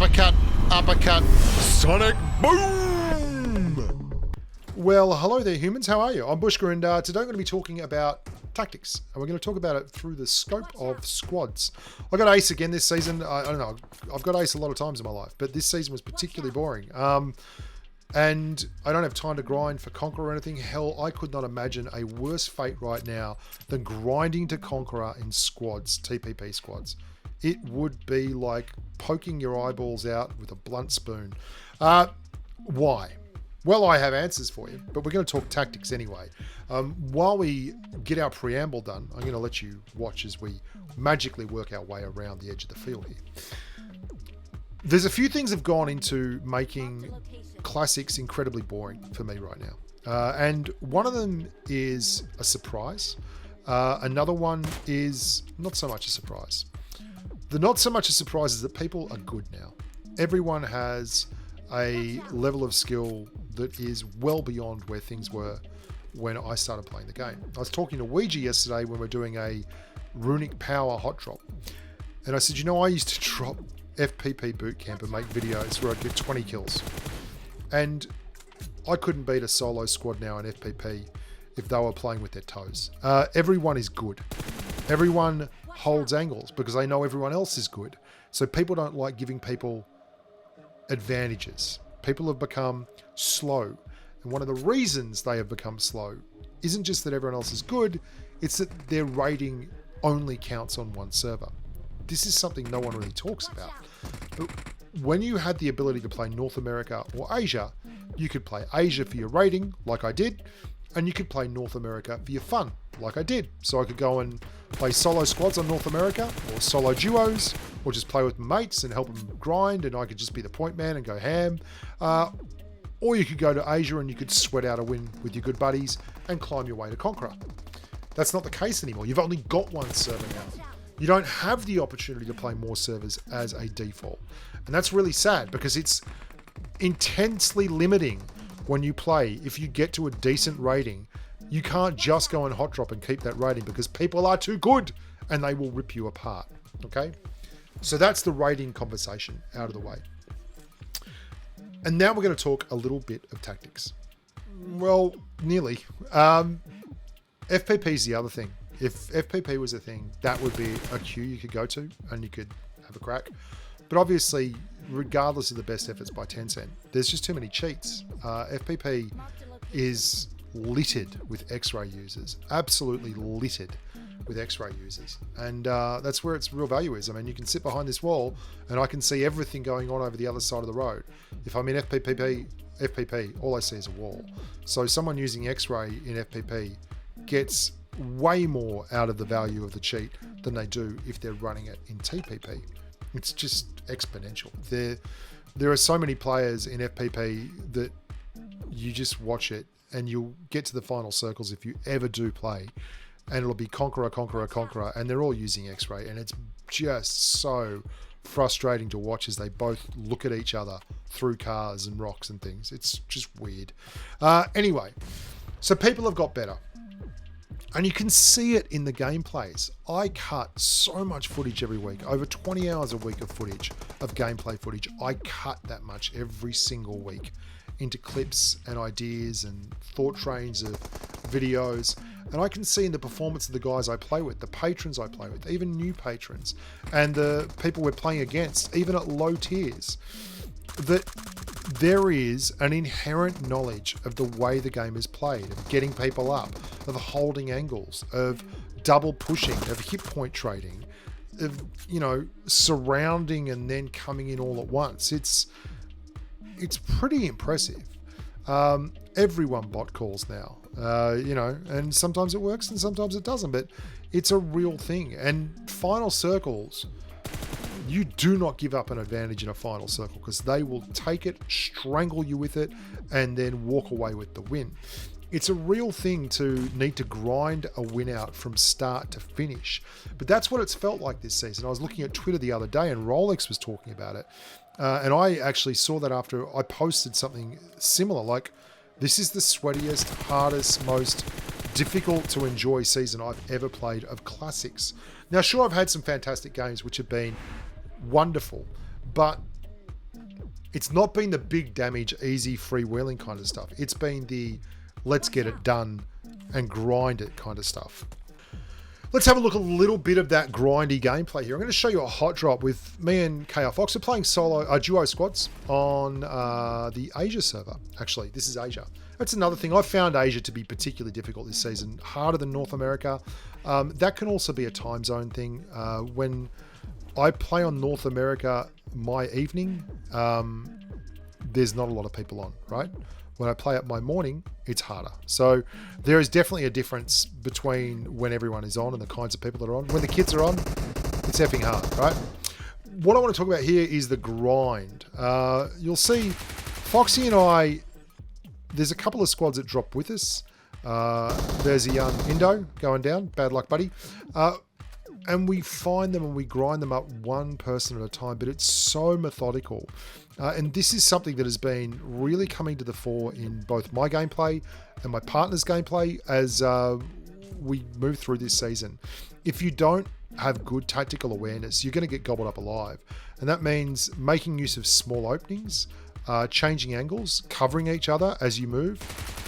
Uppercut, uppercut, sonic boom! Well, hello there humans, how are you? I'm Bushka and today I'm going to be talking about tactics. And we're going to talk about it through the scope of squads. I got ace again this season. I don't know, I've got ace a lot of times in my life, but this season was particularly boring. And I don't have time to grind for Conqueror or anything. Hell, I could not imagine a worse fate right now than grinding to Conqueror in squads, TPP squads. It would be like poking your eyeballs out with a blunt spoon. Why? Well, I have answers for you, but we're going to talk tactics anyway. While we get our preamble done, I'm going to let you watch as we magically work our way around the edge of the field here. There's a few things have gone into making classics incredibly boring for me right now. And one of them is a surprise. Another one is not so much a surprise. The not so much a surprise is that people are good now. Everyone has a level of skill that is well beyond where things were when I started playing the game. I was talking to Ouija yesterday when we were doing a runic power hot drop. And I said, you know, I used to drop FPP bootcamp and make videos where I'd get 20 kills. And I couldn't beat a solo squad now in FPP if they were playing with their toes. Everyone is good. Everyone holds angles because they know everyone else is good. So people don't like giving people advantages. People have become slow. And one of the reasons they have become slow isn't just that everyone else is good, it's that their rating only counts on one server. This is something no one really talks about. But when you had the ability to play North America or Asia, you could play Asia for your rating, like I did, and you could play North America for your fun, like I did. So I could go and play solo squads on North America, or solo duos, or just play with my mates and help them grind, and I could just be the point man and go ham. Or you could go to Asia and you could sweat out a win with your good buddies and climb your way to Conqueror. That's not the case anymore. You've only got one server now. You don't have the opportunity to play more servers as a default. And that's really sad because it's intensely limiting when you play. If you get to a decent rating, you can't just go and hot drop and keep that rating because people are too good and they will rip you apart. Okay? So that's the rating conversation out of the way. And now we're going to talk a little bit of tactics. Well, nearly. FPP is the other thing. If FPP was a thing, that would be a queue you could go to and you could have a crack. But obviously, regardless of the best efforts by Tencent, there's just too many cheats. FPP is littered with X-ray users, absolutely littered with X-ray users. And that's where its real value is. I mean, you can sit behind this wall and I can see everything going on over the other side of the road. If I'm in FPP, all I see is a wall. So someone using X-ray in FPP gets way more out of the value of the cheat than they do if they're running it in TPP. It's just exponential. There are so many players in FPP that you just watch it and you'll get to the final circles if you ever do play, and it'll be Conqueror, Conqueror, Conqueror, and they're all using X-ray, and it's just so frustrating to watch as they both look at each other through cars and rocks and things. It's just weird. Anyway, so people have got better. And you can see it in the gameplays. I cut so much footage every week, over 20 hours a week of footage, of gameplay footage. I cut that much every single week into clips and ideas and thought trains of videos. And I can see in the performance of the guys I play with, the patrons I play with, even new patrons, and the people we're playing against, even at low tiers, that there is an inherent knowledge of the way the game is played, of getting people up, of holding angles, of double pushing, of hit point trading, of, you know, surrounding and then coming in all at once. It's pretty impressive. Everyone bot calls now, you know, and sometimes it works and sometimes it doesn't, but it's a real thing. And final circles, you do not give up an advantage in a final circle because they will take it, strangle you with it, and then walk away with the win. It's a real thing to need to grind a win out from start to finish. But that's what it's felt like this season. I was looking at Twitter the other day and Rolex was talking about it. And I actually saw that after I posted something similar. Like, this is the sweatiest, hardest, most difficult to enjoy season I've ever played of classics. Now, sure, I've had some fantastic games which have been wonderful, but It's not been the big damage, easy freewheeling kind of stuff. It's been the let's get it done and grind it kind of stuff. Let's have a look a little bit of that grindy gameplay here. I'm going to show you a hot drop with me and KR Fox. We're playing duo squads on the Asia server. Actually, this is Asia. That's another thing. I've found Asia to be particularly difficult this season, harder than North America. That can also be a time zone thing. When I play on North America, my evening, there's not a lot of people on, right? When I play at my morning, it's harder. So there is definitely a difference between when everyone is on and the kinds of people that are on. When the kids are on, it's effing hard, right? What I want to talk about here is the grind. You'll see Foxy and I, there's a couple of squads that drop with us. There's a young Indo going down. Bad luck, buddy. And we find them and we grind them up one person at a time, but it's so methodical. And this is something that has been really coming to the fore in both my gameplay and my partner's gameplay as we move through this season. If you don't have good tactical awareness, you're going to get gobbled up alive. And that means making use of small openings, changing angles, covering each other as you move.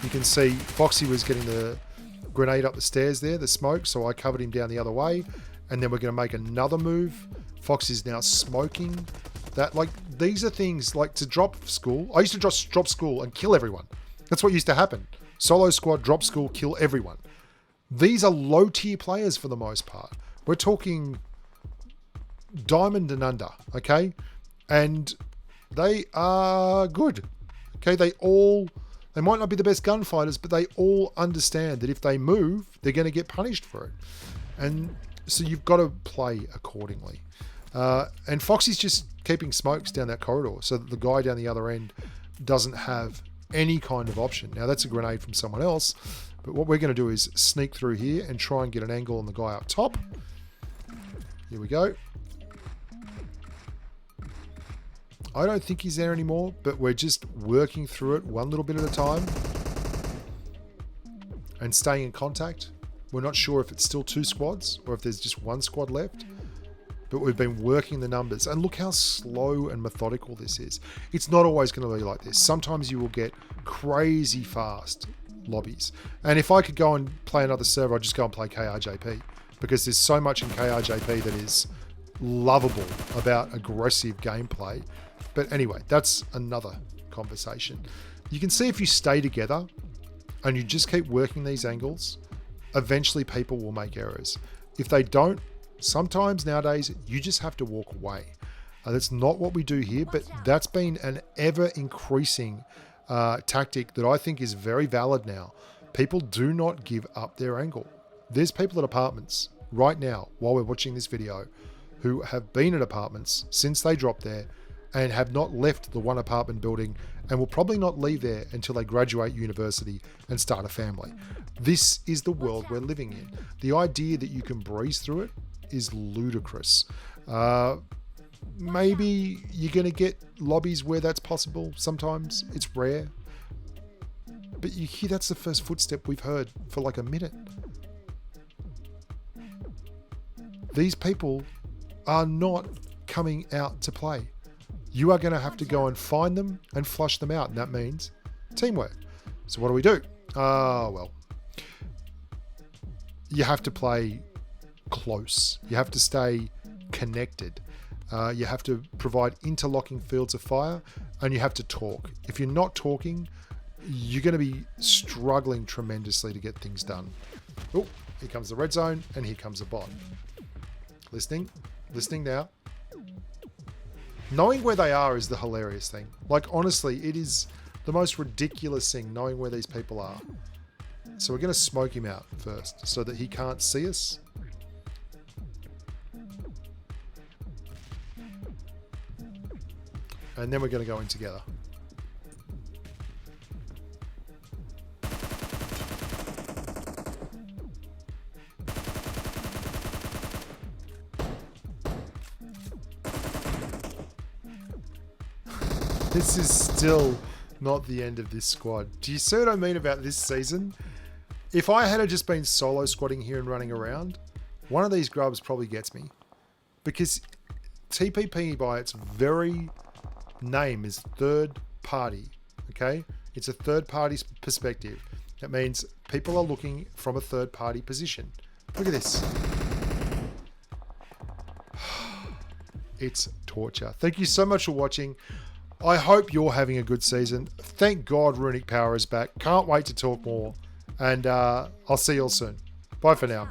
You can see Foxy was getting the grenade up the stairs there, the smoke, so I covered him down the other way. And then we're going to make another move. Fox is now smoking. That, like, these are things like to drop school. I used to just drop school and kill everyone. That's what used to happen. Solo squad, drop school, kill everyone. These are low tier players for the most part. We're talking diamond and under, okay? And they are good. Okay, they might not be the best gunfighters, but they all understand that if they move, they're going to get punished for it. And so you've got to play accordingly. And Foxy's just keeping smokes down that corridor so that the guy down the other end doesn't have any kind of option. Now, that's a grenade from someone else, but what we're going to do is sneak through here and try and get an angle on the guy up top. Here we go. I don't think he's there anymore, but we're just working through it one little bit at a time and staying in contact. We're not sure if it's still two squads or if there's just one squad left, but we've been working the numbers. And look how slow and methodical this is. It's not always going to be like this. Sometimes you will get crazy fast lobbies. And if I could go and play another server, I'd just go and play KRJP, because there's so much in KRJP that is lovable about aggressive gameplay. But anyway, that's another conversation. You can see if you stay together and you just keep working these angles, eventually people will make errors. If they don't, sometimes nowadays you just have to walk away. That's not what we do here, but that's been an ever increasing tactic that I think is very valid now. People do not give up their angle. There's people at apartments right now while we're watching this video who have been at apartments since they dropped there and have not left the one apartment building and will probably not leave there until they graduate university and start a family. This is the world we're living in. The idea that you can breeze through it is ludicrous. Maybe you're going to get lobbies where that's possible. Sometimes it's rare. But you hear that's the first footstep we've heard for like a minute. These people are not coming out to play. You are going to have to go and find them and flush them out. And that means teamwork. So what do? Well, you have to play close. You have to stay connected. You have to provide interlocking fields of fire, and you have to talk. If you're not talking, you're going to be struggling tremendously to get things done. Oh, here comes the red zone, and here comes the bot. Listening now. Knowing where they are is the hilarious thing. Like, honestly, it is the most ridiculous thing, knowing where these people are. So we're going to smoke him out first so that he can't see us. And then we're going to go in together. This is still not the end of this squad. Do you see what I mean about this season? If I had just been solo squatting here and running around, one of these grubs probably gets me. Because TPP by its very name is third party. Okay, it's a third party's perspective. That means people are looking from a third party position. Look at this. It's torture. Thank you so much for watching. I hope you're having a good season. Thank God Runic Power is back. Can't wait to talk more. And I'll see you all soon. Bye for now.